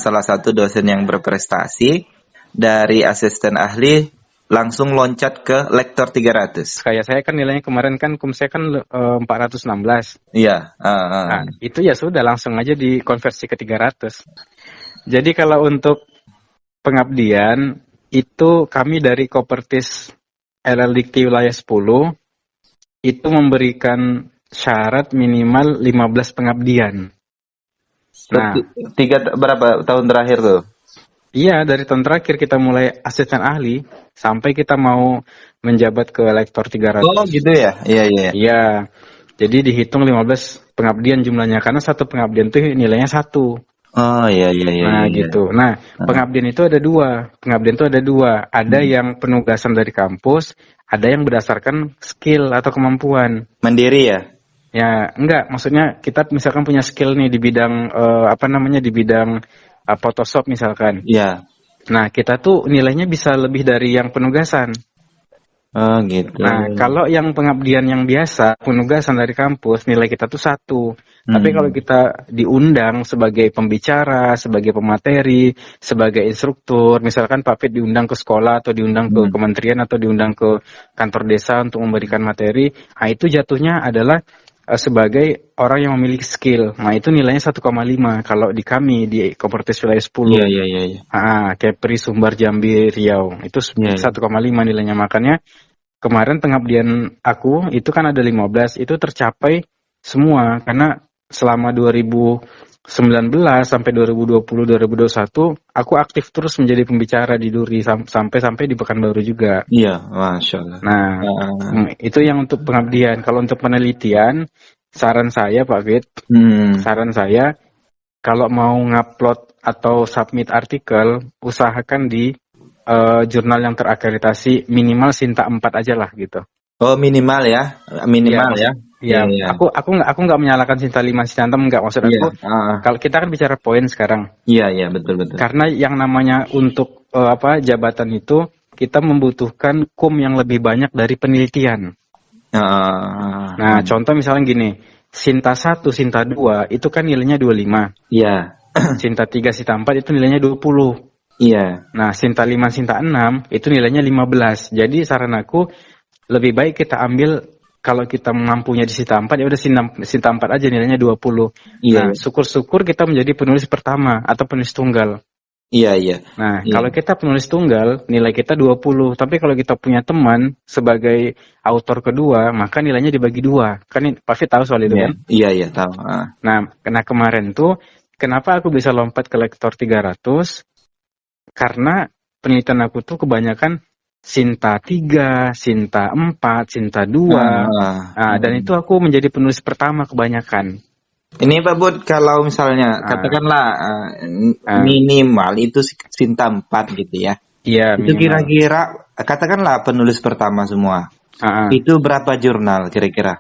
salah satu dosen yang berprestasi, dari asisten ahli langsung loncat ke lektor 300. Kayak saya kan nilainya kemarin kan kum saya kan 416. Iya, Nah, itu ya sudah langsung aja dikonversi ke 300. Jadi kalau untuk pengabdian itu kami dari Kopertis LL Dikti Wilayah 10 itu memberikan syarat minimal 15 pengabdian. Nah, berapa tahun terakhir tuh? iya dari tahun terakhir kita mulai asisten ahli sampai kita mau menjabat ke lektor 300. Oh gitu ya? Iya, iya. Iya. Jadi dihitung 15 pengabdian jumlahnya karena satu pengabdian itu nilainya 1. Oh iya, iya, iya, Nah, iya. gitu. Nah, pengabdian itu ada dua. Pengabdian itu ada dua. Ada yang penugasan dari kampus, ada yang berdasarkan skill atau kemampuan. Mandiri ya? Ya, enggak. Maksudnya kita misalkan punya skill nih di bidang di bidang Photoshop misalkan. Iya. Nah, kita tuh nilainya bisa lebih dari yang penugasan. Oh gitu. Nah, kalau yang pengabdian yang biasa, penugasan dari kampus, nilai kita tuh 1. Tapi kalau kita diundang sebagai pembicara, sebagai pemateri, sebagai instruktur, misalkan Pak Fit diundang ke sekolah atau diundang ke kementerian atau diundang ke kantor desa untuk memberikan materi, nah itu jatuhnya adalah sebagai orang yang memiliki skill. Nah, itu nilainya 1,5 kalau di kami di Kopertis Wilayah 10. Iya, iya, iya, iya. Kepri Sumbar Jambi Riau. Itu 1,5 nilainya. Makanya kemarin pengabdian aku itu kan ada 15, itu tercapai semua karena selama 2019 sampai 2020-2021 aku aktif terus menjadi pembicara di Duri sampai di Pekanbaru juga. Iya, Masya Allah. Nah, itu yang untuk pengabdian. Kalau untuk penelitian, saran saya Pak Fit, saran saya kalau mau ngupload atau submit artikel, usahakan di jurnal yang terakreditasi minimal Sinta 4 aja lah gitu. Oh minimal ya, minimal ya. Iya, Iya. aku nggak menyalahkan Sinta 5, Sinta 6 nggak, maksud aku. Kalau kita kan bicara poin sekarang. Iya, iya, betul, betul. Karena yang namanya untuk jabatan itu kita membutuhkan kum yang lebih banyak dari penelitian. Nah, contoh misalnya gini, Sinta 1, Sinta 2 itu kan nilainya 25. Iya. Sinta 3, Sinta 4 itu nilainya 20. Iya. Nah, Sinta 5, Sinta 6 itu nilainya 15. Jadi saran aku lebih baik kita ambil, kalau kita mampunya di Sinta 4 ya udah Sinta 4 aja nilainya 20. Iya. Nah, syukur-syukur kita menjadi penulis pertama atau penulis tunggal. Iya, iya. Nah, kalau kita penulis tunggal nilai kita 20, tapi kalau kita punya teman sebagai autor kedua, maka nilainya dibagi 2. Kan pasti tahu soal itu kan? Iya, iya, tahu. Nah, kemarin tuh kenapa aku bisa lompat ke lektor 300? Karena penelitian aku tuh kebanyakan Sinta 3, Sinta 4, Sinta 2. Dan itu aku menjadi penulis pertama kebanyakan. Ini Pak Bud, kalau misalnya katakanlah minimal itu Sinta 4 gitu ya. Iya, itu kira-kira katakanlah penulis pertama semua. Itu berapa jurnal kira-kira?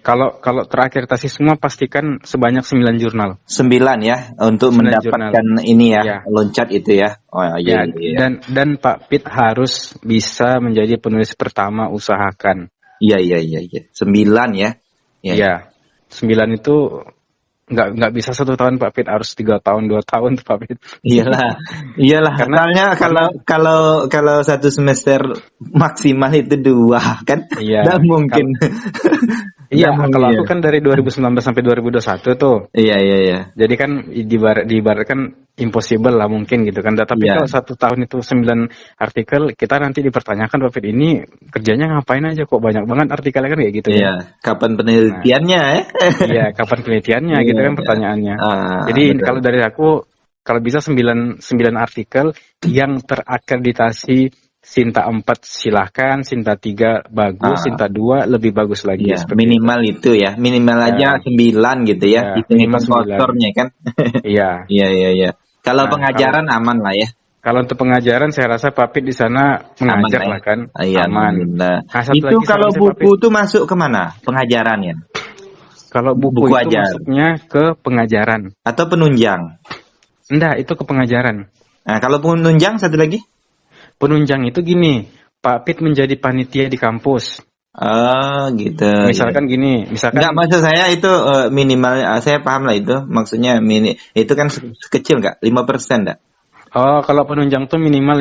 Kalau terakreditasi semua pastikan sebanyak 9 jurnal. 9 ya untuk mendapatkan jurnal. Ini ya, loncat itu ya. Oh iya, iya. Dan Pak Pit harus bisa menjadi penulis pertama, usahakan. Iya, iya, iya, iya. 9 ya. Iya. 9 itu nggak bisa 1 tahun Pak Pit, harus 3 tahun 2 tahun Pak Pit. Iyalah. Karena kalau 1 semester maksimal itu 2 kan, nggak mungkin. Iya, kalau aku kan dari 2019 sampai 2021 tuh. Iya. Jadi kan diibaratkan impossible lah mungkin gitu kan. Tapi kalau 1 tahun itu 9 artikel, kita nanti dipertanyakan Pak Fit, ini kerjanya ngapain aja kok banyak banget artikelnya kan kayak gitu kan. Iya, kapan penelitiannya ya? Iya, kapan penelitiannya gitu kan pertanyaannya. Jadi kalau dari aku, kalau bisa 9 artikel yang terakreditasi Sinta 4 silahkan, Sinta 3 bagus, Sinta 2 lebih bagus lagi. Ya, minimal itu ya, minimal aja 9 gitu ya, minimal kotornya kan. Iya. Iya. Kalau pengajaran aman lah ya. Kalau untuk pengajaran saya rasa Pak Pit di sana mengajar lah kan, aman. Itu kalau buku itu masuk kemana pengajarannya? Kalau buku itu masuknya ke pengajaran. Atau penunjang? Enggak, itu ke pengajaran. Nah, kalau penunjang satu lagi? Penunjang itu gini, Pak Pit menjadi panitia di kampus. Oh, gitu. Ya. Misalkan gini, Enggak, misalkan maksud saya itu minimal, saya paham lah itu. Maksudnya itu kan kecil nggak? 5% enggak? oh kalau penunjang tuh minimal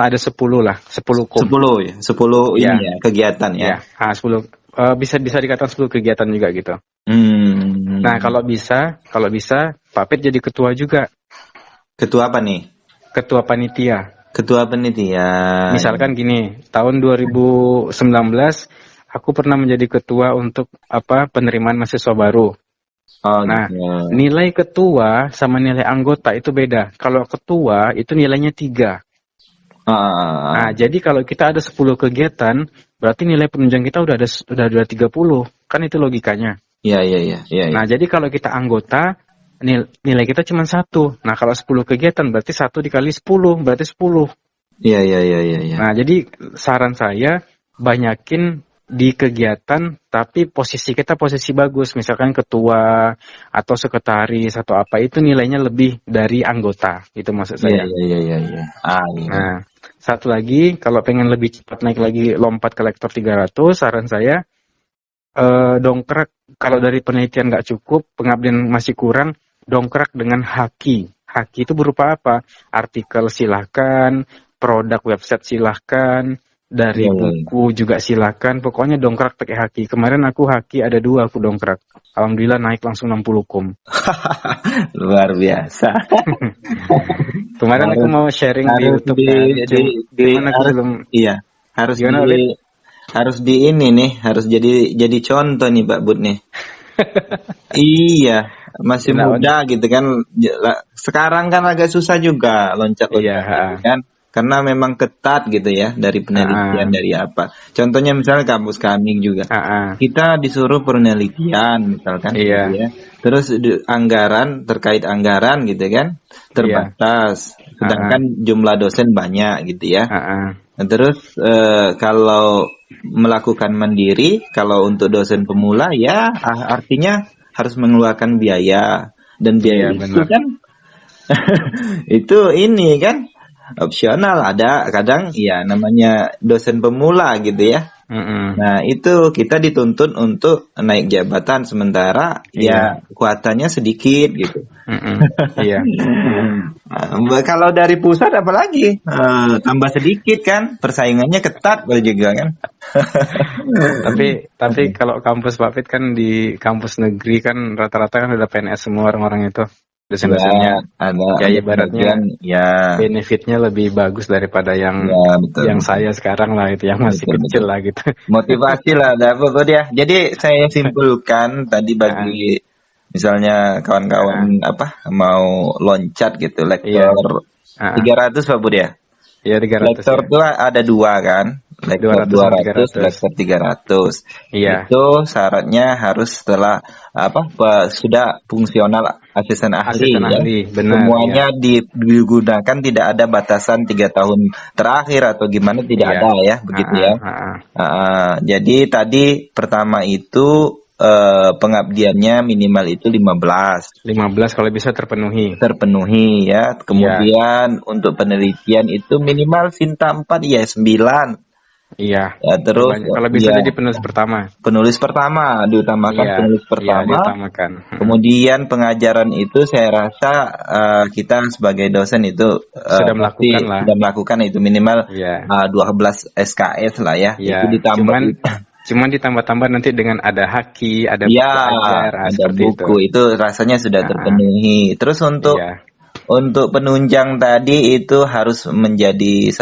ada 10 lah, 10 kom. 10 ya, 10 ini Iya, ya, kegiatan ya. iya. 10 bisa bisa dikatakan 10 kegiatan juga gitu. Nah, Hmm. kalau bisa Pak Pit jadi ketua juga, Ketua apa nih? ketua panitia. Ketua penitia. Misalkan gini, tahun 2019 aku pernah menjadi ketua untuk penerimaan mahasiswa baru. Oh, Nah, gitu. nilai ketua sama nilai anggota itu beda. Kalau ketua itu nilainya 3. Nah, Ah, jadi kalau kita ada 10 kegiatan, berarti nilai penunjang kita udah 30. Kan itu logikanya. iya, iya, iya, iya, iya. Nah, jadi kalau kita anggota, nilai kita cuma 1. Nah, kalau 10 kegiatan berarti 1 dikali 10, berarti 10. Iya, iya, iya, iya, iya. Nah, jadi saran saya banyakin di kegiatan, tapi posisi kita posisi bagus. Misalkan ketua atau sekretaris atau apa itu nilainya lebih dari anggota. Itu maksud Iya, saya. iya, iya, iya, iya. Iya. Nah, satu lagi, kalau pengen lebih cepat naik lagi lompat ke lektor 300, saran saya dongkrak. Kalau dari penelitian nggak cukup, pengabdian masih kurang, dongkrak dengan haki. Haki itu berupa apa? Artikel silahkan, produk website silahkan, dari Iya, iya, iya. buku juga silahkan. Pokoknya dongkrak pakai haki. Kemarin aku haki ada 2 aku dongkrak. Alhamdulillah naik langsung 60 kom. Luar biasa. Kemarin aku Harus mau sharing di harus YouTube kan. Cuman aku harus belum. iya, harus Gimana, Lid? harus ini nih, harus jadi contoh nih Pak Bud nih. Iya, masih Nah, muda gitu kan. Sekarang kan agak susah juga iya, loncat-loncat gitu ha, kan. Karena memang ketat gitu ya dari penelitian ha, dari apa. Contohnya misalnya kampus kami juga. ha, ha. Kita disuruh penelitian misalkan gitu Iya, ya. Terus anggaran terkait anggaran gitu kan iya, terbatas. ha, Sedangkan jumlah dosen banyak gitu ya. ha, ha. Nah, terus kalau melakukan mandiri, kalau untuk dosen pemula ya artinya harus mengeluarkan biaya, dan Iya, biaya itu benar. kan itu ini kan opsional, ada kadang ya namanya dosen pemula gitu ya. Mm-mm. Nah, itu kita dituntut untuk naik jabatan sementara Iya, ya kuotanya sedikit gitu. mm-mm. Iya. Kalau dari pusat apalagi tambah sedikit kan, persaingannya ketat juga kan. Tapi kalau kampus Pak Fit kan di kampus negeri kan rata-rata kan udah PNS semua orang-orang itu Ya, dosen-dosennya. Ya ada sebagian ibaratnya ya, benefitnya lebih bagus daripada yang ya betul yang betul saya sekarang lah itu yang masih betul kecil betul. lah gitu. Motivasi lah dapat ya. Jadi saya simpulkan tadi Ah, bagi misalnya ah, kawan-kawan apa mau loncat gitu iya, lektor ah, 300 Pak Budi ya. iya 300 Lektor ya. tuh ada dua kan, lektor 200 dua sama ratus 300. lektor 300. Iya, Itu syaratnya harus setelah apa sudah fungsional asisten ahli asisten ya. ahli, benar ya. Semuanya digunakan, tidak ada batasan 3 tahun terakhir atau gimana, tidak Iya. ada ya, Ah, begitu ah, ya. ah, ah. Jadi tadi pertama itu pengabdiannya minimal itu 15 15 kalau bisa terpenuhi. terpenuhi ya. Iya, Kemudian untuk penelitian itu minimal Sinta 4 ya 9. iya. Ya terus Perbanyak. Kalau bisa ya jadi penulis pertama. penulis pertama, diutamakan Iya, penulis iya pertama. diutamakan. Kemudian pengajaran itu saya rasa kita sebagai dosen itu Sudah melakukan pasti lah. sudah melakukan itu minimal Iya, 12 SKS lah ya. Itu iya. ditambah Cuman ditambah-tambah nanti dengan ada haki, ada ya, buku ajar, ada seperti itu. buku itu rasanya sudah Ah, ah. terpenuhi. Terus Iya, untuk penunjang tadi itu harus menjadi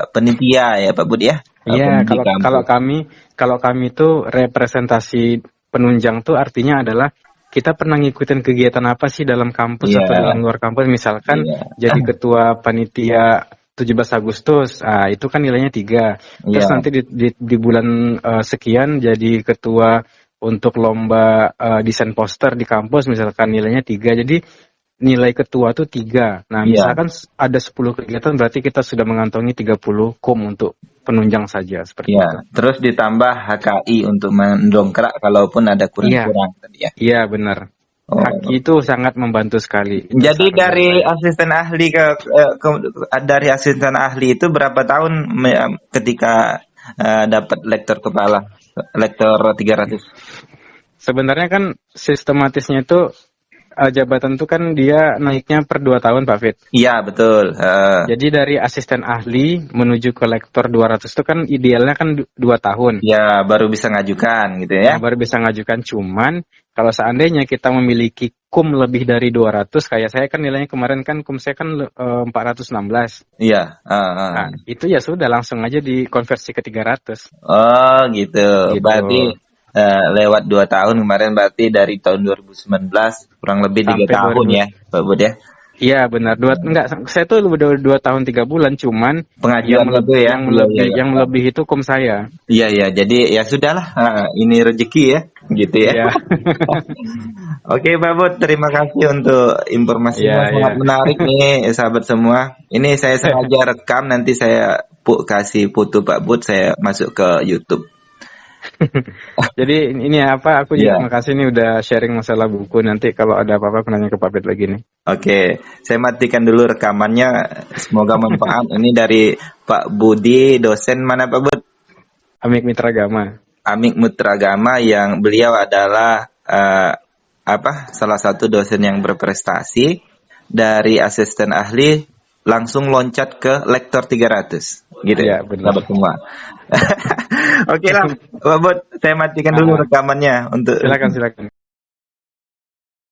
penitia ya Pak Bud ya, iya. pendidik Kalau kalau kampus. kami kalau kami tuh representasi penunjang tuh artinya adalah kita pernah ngikutin kegiatan apa sih dalam kampus Iya, atau dalam luar kampus. Misalkan iya, jadi ketua panitia 17 Agustus, itu kan nilainya 3. Terus iya, nanti di bulan sekian jadi ketua untuk lomba desain poster di kampus, misalkan nilainya 3. Jadi nilai ketua tuh 3. Nah, iya, misalkan ada 10 kegiatan berarti kita sudah mengantongi 30 kom untuk penunjang saja, seperti iya. itu. Terus ditambah HKI untuk mendongkrak kalaupun ada Iya, kurang-kurang tadi ya. iya benar. Haki Oh. itu sangat membantu sekali. Itu Jadi saran dari dari saya. asisten ahli dari asisten ahli itu berapa tahun ketika dapat lektor kepala? lektor 300? Sebenarnya kan sistematisnya itu jabatan itu kan dia naiknya per 2 tahun Pak Fit. Iya, betul. Jadi dari asisten ahli menuju ke lektor 200 itu kan idealnya kan 2 tahun. Ya, baru bisa ngajukan gitu Nah, ya. baru bisa ngajukan. Cuman kalau seandainya kita memiliki kum lebih dari 200, kayak saya kan nilainya kemarin kan kum saya kan 416. Iya. Nah, itu ya sudah langsung aja dikonversi ke 300 Oh, gitu. gitu. Berarti lewat 2 tahun kemarin, berarti dari tahun 2019 kurang lebih 3 Sampai tahun 2000. ya, Pak Bud ya. Iya benar. Enggak, saya tuh udah 2 tahun 3 bulan, cuman yang Pengajuan itu ya. Iya, iya, iya. yang melebihi itu kum saya. Iya, iya. Jadi ya sudahlah. Ini rezeki ya, gitu ya. Iya. Oke, Pak Bud, terima kasih untuk Iya, informasinya, iya. sangat menarik nih, sahabat semua. Ini saya sengaja rekam, nanti saya kasih foto Pak Bud, saya masuk ke YouTube. Jadi ini apa? Aku juga Iya. makasih nih udah sharing masalah buku. Nanti kalau ada apa-apa aku nanya ke Pak Fit lagi nih. Oke, saya matikan dulu rekamannya. Semoga manfaat. Ini dari Pak Budi, dosen mana Pak Bud? Amik Mitra Gama. Amik Mutragama, yang beliau adalah salah satu dosen yang berprestasi, dari asisten ahli langsung loncat ke lektor 300 gitu Iya, ya, benar. sahabat semua. Oke lah, Pak Bud, saya matikan dulu rekamannya untuk Silakan.